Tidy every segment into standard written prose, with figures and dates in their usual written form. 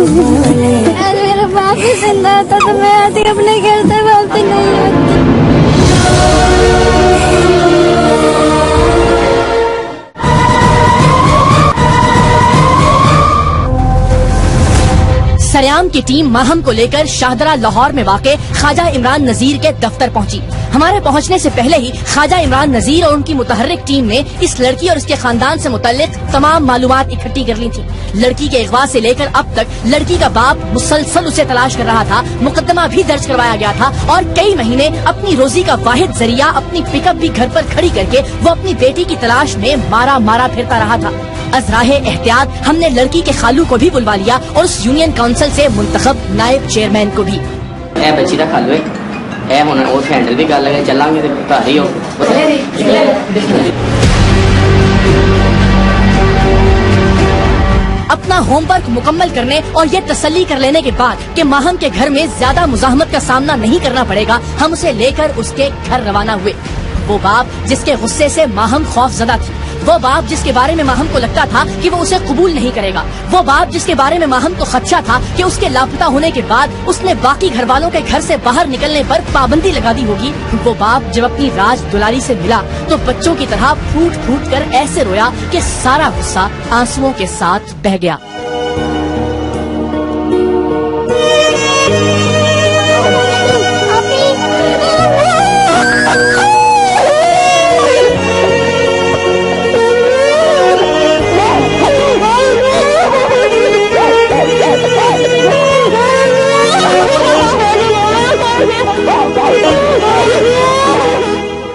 मेरा बाप भी जिंदा था तो मैं आती अपने घर से वापस नहीं आती। सरेआम की टीम माहम को लेकर शाहदरा लाहौर में वाक़े ख्वाजा इमरान नजीर के दफ्तर पहुंची। हमारे पहुंचने से पहले ही ख्वाजा इमरान नजीर और उनकी मुतहर्रिक टीम ने इस लड़की और इसके खानदान से मुतल्लिक तमाम मालूमात इकट्ठी कर ली थी। लड़की के अगवा से लेकर अब तक लड़की का बाप मुसलसल उसे तलाश कर रहा था। मुकदमा भी दर्ज करवाया गया था और कई महीने अपनी रोजी का वाहिद जरिया अपनी पिकअप भी घर पर खड़ी करके वो अपनी बेटी की तलाश में मारा फिरता रहा था। अज़राहे एहतियात हमने लड़की के खालू को भी बुलवा लिया और उस यूनियन काउंसिल से मुंतखब नायब चेयरमैन को भी। बच्ची का खालू है हुण उस हैंडल भी गल है चलांगे ते घर ही हो। अपना होमवर्क मुकम्मल करने और ये तसल्ली कर लेने के बाद कि माहम के घर में ज्यादा मुज़ाहमत का सामना नहीं करना पड़ेगा, हम उसे लेकर उसके घर रवाना हुए। वो बाप जिसके गुस्से से माहम खौफजदा थी, वो बाप जिसके बारे में माहम को लगता था कि वो उसे कबूल नहीं करेगा, वो बाप जिसके बारे में माहम को खदशा था कि उसके लापता होने के बाद उसने बाकी घर वालों के घर से बाहर निकलने पर पाबंदी लगा दी होगी, वो बाप जब अपनी राज दुलारी से मिला तो बच्चों की तरह फूट कर ऐसे रोया कि सारा गुस्सा आंसुओं के साथ बह गया।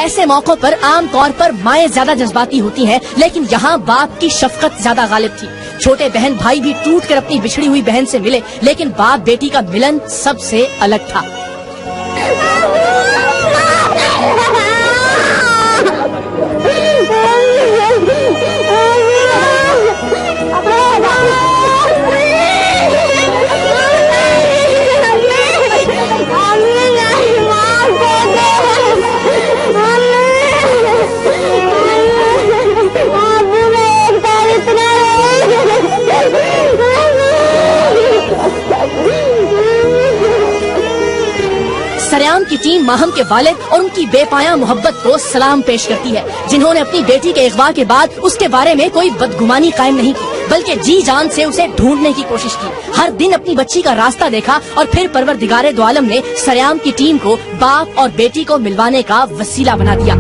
ऐसे मौकों पर आम तौर पर माएँ ज्यादा जज्बाती होती हैं, लेकिन यहाँ बाप की शफकत ज्यादा गालिब थी। छोटे बहन भाई भी टूट कर अपनी बिछड़ी हुई बहन से मिले, लेकिन बाप बेटी का मिलन सबसे अलग था। सरेआम की टीम माहम के वालिद और उनकी बेपाया मोहब्बत को सलाम पेश करती है, जिन्होंने अपनी बेटी के अगवा के बाद उसके बारे में कोई बदगुमानी कायम नहीं की, बल्कि जी जान से उसे ढूंढने की कोशिश की। हर दिन अपनी बच्ची का रास्ता देखा और फिर परवरदिगारे दो आलम ने सरेआम की टीम को बाप और बेटी को मिलवाने का वसीला बना दिया।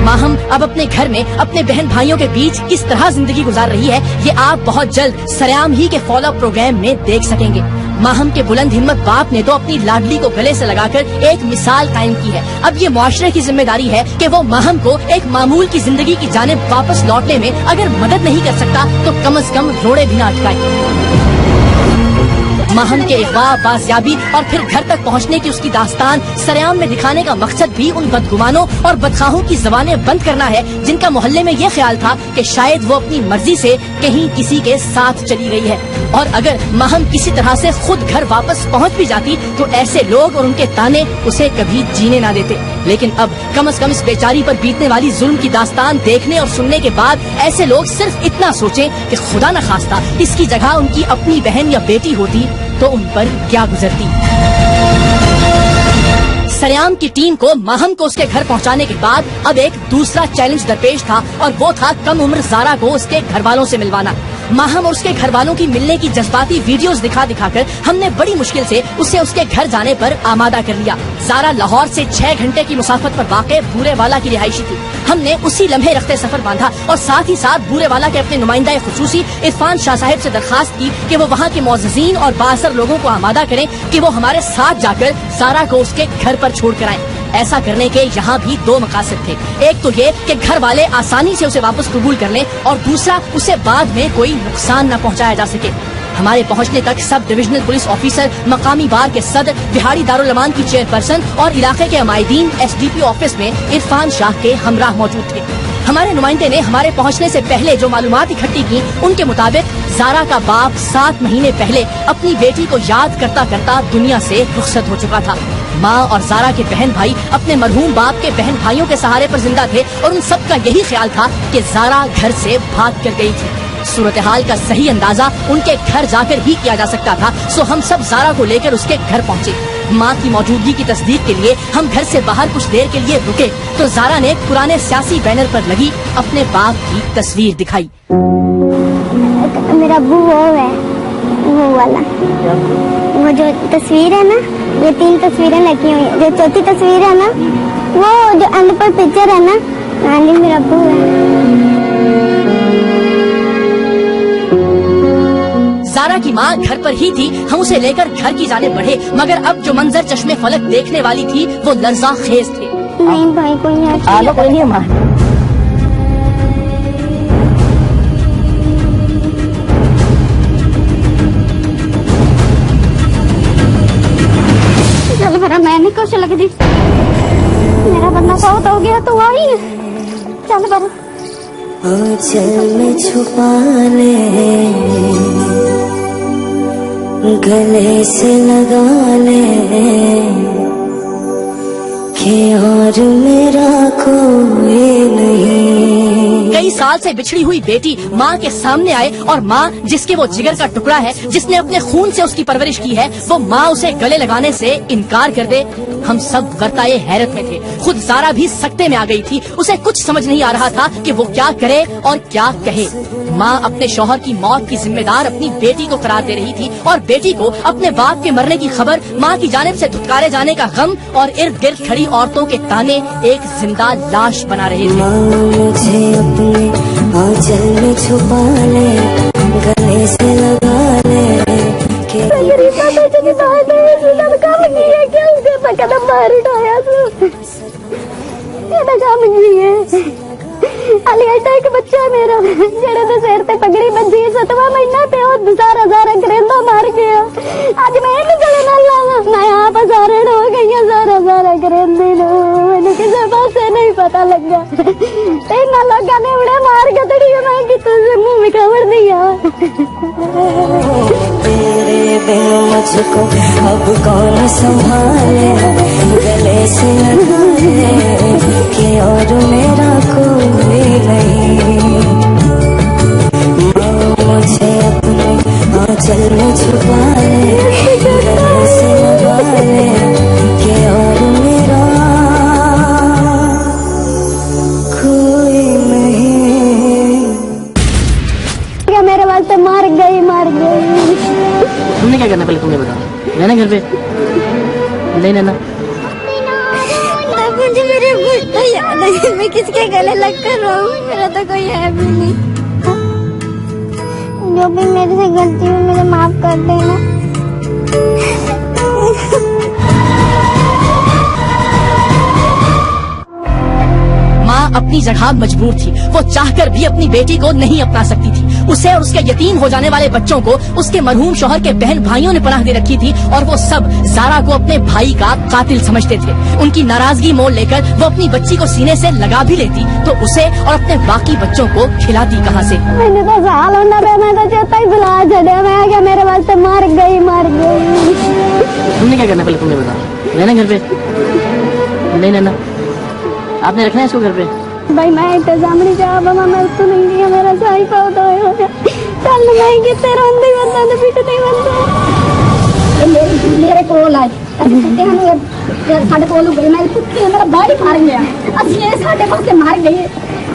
माहम अब अपने घर में अपने बहन भाइयों के बीच किस तरह जिंदगी गुजार रही है, ये आप बहुत जल्द सरेआम ही के फॉलो अप प्रोग्राम में देख सकेंगे। माहम के बुलंद हिम्मत बाप ने तो अपनी लाडली को गले से लगाकर एक मिसाल कायम की है। अब ये मुआशरे की जिम्मेदारी है कि वो माहम को एक मामूल की जिंदगी की जानिब वापस लौटने में अगर मदद नहीं कर सकता तो कम से कम रोड़े भी न अटकाए। माहम के अगवा, बाजियाबी और फिर घर तक पहुंचने की उसकी दास्तान सरेआम में दिखाने का मकसद भी उन बदगुमानों और बदखाहों की जबानें बंद करना है, जिनका मोहल्ले में ये ख्याल था कि शायद वो अपनी मर्जी से कहीं किसी के साथ चली गई है। और अगर माहम किसी तरह से खुद घर वापस पहुंच भी जाती तो ऐसे लोग और उनके ताने उसे कभी जीने ना देते। लेकिन अब कम से कम इस बेचारी पर बीतने वाली जुल्म की दास्तान देखने और सुनने के बाद ऐसे लोग सिर्फ इतना सोचें कि खुदा न खास्ता इसकी जगह उनकी अपनी बहन या बेटी होती तो उन पर क्या गुजरती। सरेआम की टीम को माहम को उसके घर पहुंचाने के बाद अब एक दूसरा चैलेंज दरपेश था और वो था कम उम्र ज़ारा को उसके घर वालों से मिलवाना। माहम और उसके घर वालों की मिलने की जज्बाती वीडियोस दिखाकर हमने बड़ी मुश्किल से उसे उसके घर जाने पर आमादा कर लिया। ज़ारा लाहौर से 6 घंटे की मुसाफत पर वाक़े बूरेवाला की रिहायशी थी। हमने उसी लम्हे रखते सफर बांधा और साथ ही साथ बूरेवाला के अपने नुमाइंदा खुसूसी इरफान शाह साहिब से दरखास्त की कि वो वहाँ के मोअज़्ज़िज़ीन और बाअसर लोगों को आमादा करें कि वो हमारे साथ जाकर ज़ारा को उसके घर पर छोड़ कर आए। ऐसा करने के यहाँ भी 2 मकासद थे। एक तो ये कि घर वाले आसानी से उसे वापस कबूल कर लें और दूसरा उसे बाद में कोई नुकसान न पहुँचाया जा सके। हमारे पहुँचने तक सब डिविजनल पुलिस ऑफिसर, मकामी बार के सदर, बिहाड़ी दारुल अमान की चेयरपर्सन और इलाके के अमायदीन SDP ऑफिस में इरफान शाह के हमराह मौजूद थे। हमारे नुमाइंदे ने हमारे पहुंचने से पहले जो मालूमात इकट्ठी की उनके मुताबिक ज़ारा का बाप 7 महीने पहले अपनी बेटी को याद करता करता दुनिया से रुखसत हो चुका था। माँ और जारा के बहन भाई अपने मरहूम बाप के बहन भाइयों के सहारे पर जिंदा थे और उन सब का यही ख्याल था कि जारा घर से भाग कर गई थी। सूरत हाल का सही अंदाजा उनके घर जाकर ही किया जा सकता था। सो हम सब जारा को लेकर उसके घर पहुँचे। माँ की मौजूदगी की तस्दीक के लिए हम घर से बाहर कुछ देर के लिए रुके तो जारा ने पुराने सियासी बैनर पर लगी अपने बाप की तस्वीर दिखाई। मेरा अब्बू वो वाला वो जो तस्वीर है ना, ये 3 तस्वीरें लगी हुई है। जो चौथी तस्वीर है ना, वो जो एंड पर पिक्चर है ना, नानी मेरा अब्बू है। जारा की माँ घर पर ही थी। हम उसे लेकर घर की जाने बढ़े, मगर अब जो मंजर चश्मे फलक देखने वाली थी वो लर्जा खेज थे। नहीं भाई कोई नहीं, कोई नहीं माँ। चल भरा मैं नहीं कुछ लग दी, मेरा बंदा बहुत हो गया तो आई। चल भरा चल में छुपा ले, गले से लगा ले कि और मेरा कोई नहीं। कई साल से बिछड़ी हुई बेटी माँ के सामने आए और माँ जिसके वो जिगर का टुकड़ा है, जिसने अपने खून से उसकी परवरिश की है, वो माँ उसे गले लगाने से इनकार कर दे। हम सब गर्ताए हैरत में थे। खुद जारा भी सकते में आ गई थी। उसे कुछ समझ नहीं आ रहा था कि वो क्या करे और क्या कहे। माँ अपने शौहर की मौत की जिम्मेदार अपनी बेटी को करार दे रही थी और बेटी को अपने बाप के मरने की खबर, माँ की जानिब से धुतकारे जाने का गम और इर्द गिर्द खड़ी औरतों के ताने एक जिंदा लाश बना रहे थे। मुझे अपने आंचल में छुपा ले, गले से लगा ले कि कदम बाहर उठाया काम है। अलियाटा एक बच्चा मेरा जेड़े दे सिर ते पगड़ी बंधी 7वां महीना पे और सारा करेंदा मार गया। अज मैं नहीं गले नाल लावा, मैं आप सारण हो गई सारा करेंदी नो, मैंने किसी पासे नहीं पता लगा। इन्ना लोगों ने उड़े मार के तड़ी मैं कितने से मुंह में खबर दिया। तेरे बिन मुझको अब कौन संभाले, गले से लगा ले कि और मेरा कोई नहीं। मुझे अपने आंचल में छुपा ले, गले से लगा ले कि और मेरा कोई नहीं। मेरे वास्ते मार गई। तुमने क्या करना, पहले तुमने बताओ। रहना घर पे नहीं रहना। मुझे मेरे कुछ तो याद है, मैं किसके गले लग कर रहा हूँ, मेरा तो कोई है भी नहीं। जो भी मेरे से गलती हुई मुझे माफ कर देना। माँ अपनी जगह मजबूर थी। वो चाहकर भी अपनी बेटी को नहीं अपना सकती थी। उसे और उसके यतीम हो जाने वाले बच्चों को उसके मरहूम शौहर के बहन भाइयों ने पनाह दे रखी थी और वो सब जारा को अपने भाई का कातिल समझते थे। उनकी नाराजगी मोल लेकर वो अपनी बच्ची को सीने से लगा भी लेती तो उसे और अपने बाकी बच्चों को खिलाती कहाँ से। मैंने तो साल होना पे मैं तो चेता ही भुला छड़िया। मैं क्या मेरे वास्ते मार गई। तुमने क्या करना, पहले तुमने बताओ। रहना घर पे नहीं रहना। आपने रखना है इसको घर पे। भाई मैं इंतजाम नहीं जा बाबा, मैं तो नहीं दिया, मेरा सही पाव तो हो गया। चल मैं कितने रोंदी बंदा तो पीट नहीं बंदा मेरे कोल आए कुत्ते हम साडे कोल हो गए। मैं कुत्ते मेरा बाड़ी मार गया। असली ये साडे पासे मार गए।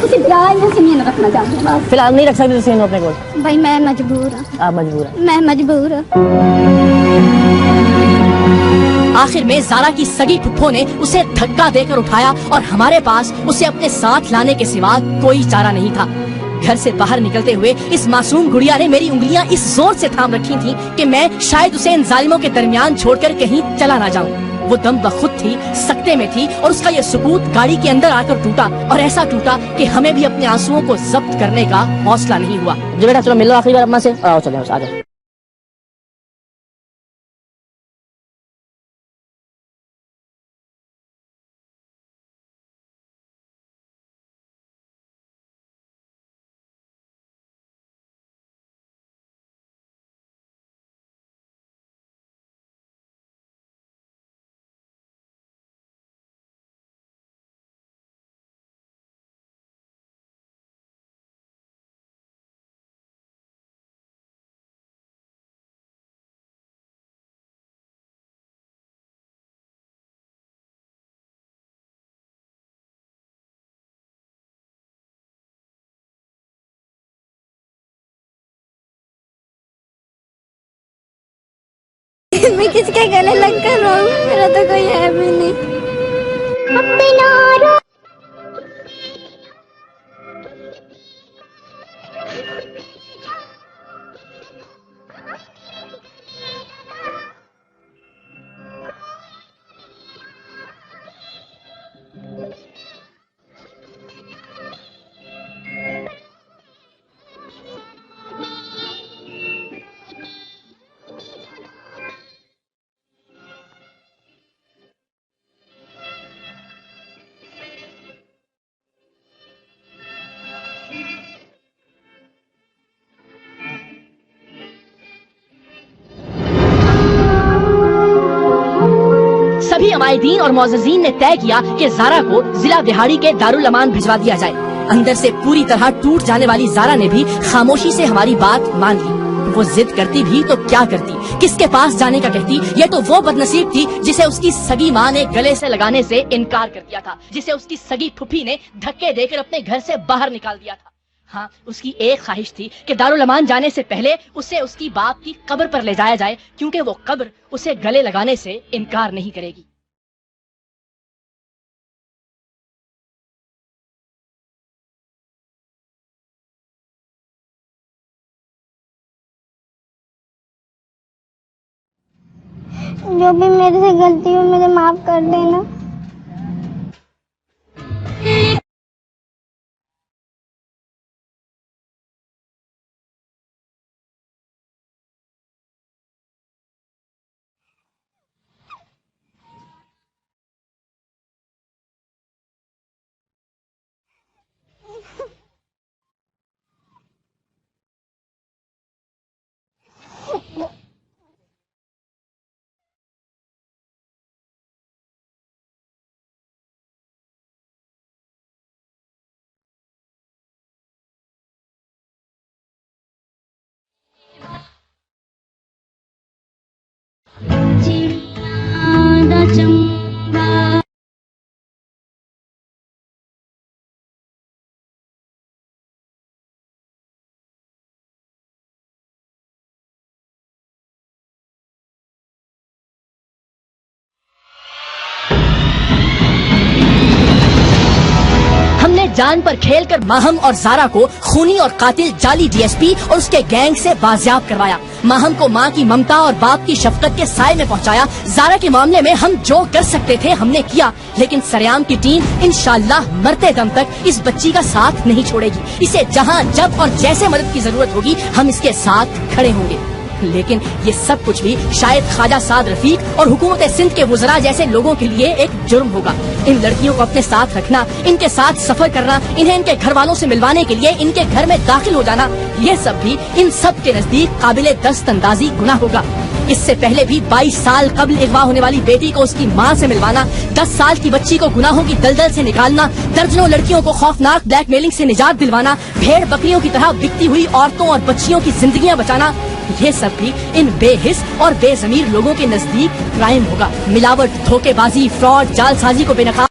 ਤੁਸੀਂ ਜਾਇ ਅਸੀਂ ਨਹੀਂ ਰੱਖਣਾ ਚਾਹੁੰਦੇ ਬਸ। फिलहाल नहीं रख सकते ਤੁਸੀਂ ਇਹਨੂੰ ਆਪਣੇ ਕੋਲ। भाई मैं मजबूर हूँ। आप मजबूर हैं। मैं मजबूर हूँ। आखिर में जारा की सगी फुप्पो ने उसे धक्का देकर उठाया और हमारे पास उसे अपने साथ लाने के सिवा कोई चारा नहीं था। घर से बाहर निकलते हुए इस मासूम गुड़िया ने मेरी उंगलियां इस जोर से थाम रखी थीं कि मैं शायद उसे इन जालिमों के दरमियान छोड़कर कहीं चला ना जाऊं। वो दम बखुद थी, सकते में थी और उसका ये सुकूत गाड़ी के अंदर आकर टूटा और ऐसा टूटा कि हमें भी अपने आंसुओं को जब्त करने का हौसला नहीं हुआ। जो बेटा चलो मिलो आखिरी बार अम्मा से। आओ चले आ जाओ। मैं किसके गले लग कर रहूं, मेरा तो कोई है भी नहीं। सभी अमायदीन और मोअज़्ज़िज़ीन ने तय किया कि ज़ारा को जिला बिहाड़ी के दारुल अमान भिजवा दिया जाए। अंदर से पूरी तरह टूट जाने वाली ज़ारा ने भी खामोशी से हमारी बात मान ली। वो जिद करती भी तो क्या करती, किसके पास जाने का कहती। ये तो वो बदनसीब थी जिसे उसकी सगी माँ ने गले से लगाने से इनकार कर दिया था, जिसे उसकी सगी फुफी ने धक्के देकर अपने घर से बाहर निकाल दिया था। हाँ, उसकी एक ख्वाहिश थी कि दारुल अमान जाने से पहले उसे उसकी बाप की कब्र पर ले जाया जाए, क्योंकि वो कब्र उसे गले लगाने से इनकार नहीं करेगी। जो भी मेरे से गलती हो मुझे माफ कर देना। जान पर खेलकर माहम और ज़ारा को खूनी और कातिल जाली डीएसपी और उसके गैंग से बाजियाब करवाया। माहम को माँ की ममता और बाप की शफकत के साए में पहुँचाया। ज़ारा के मामले में हम जो कर सकते थे हमने किया, लेकिन सरेआम की टीम इंशाअल्लाह मरते दम तक इस बच्ची का साथ नहीं छोड़ेगी। इसे जहाँ जब और जैसे मदद की जरूरत होगी हम इसके साथ खड़े होंगे। लेकिन ये सब कुछ भी शायद ख्वाजा साद रफीक और हुकूमत सिंध के वुज़रा जैसे लोगों के लिए एक जुर्म होगा। इन लड़कियों को अपने साथ रखना, इनके साथ सफर करना, इन्हें इनके घर वालों से मिलवाने के लिए इनके घर में दाखिल हो जाना, ये सब भी इन सब के नजदीक काबिले दस्तंदाजी गुनाह होगा। इससे पहले भी 22 साल कबल अगवा होने वाली बेटी को उसकी माँ से मिलवाना, 10 साल की बच्ची को गुनाहों की दलदल से निकालना, दर्जनों लड़कियों को खौफनाक ब्लैकमेलिंग से निजात दिलवाना, भेड़ बकरियों की तरह बिकती हुई औरतों और बच्चियों की जिंदगियां बचाना, ये सब भी इन बेहिस और बेजमीर लोगों के नजदीक क्राइम होगा। मिलावट, धोखेबाजी, फ्रॉड, जालसाजी को बेनकाब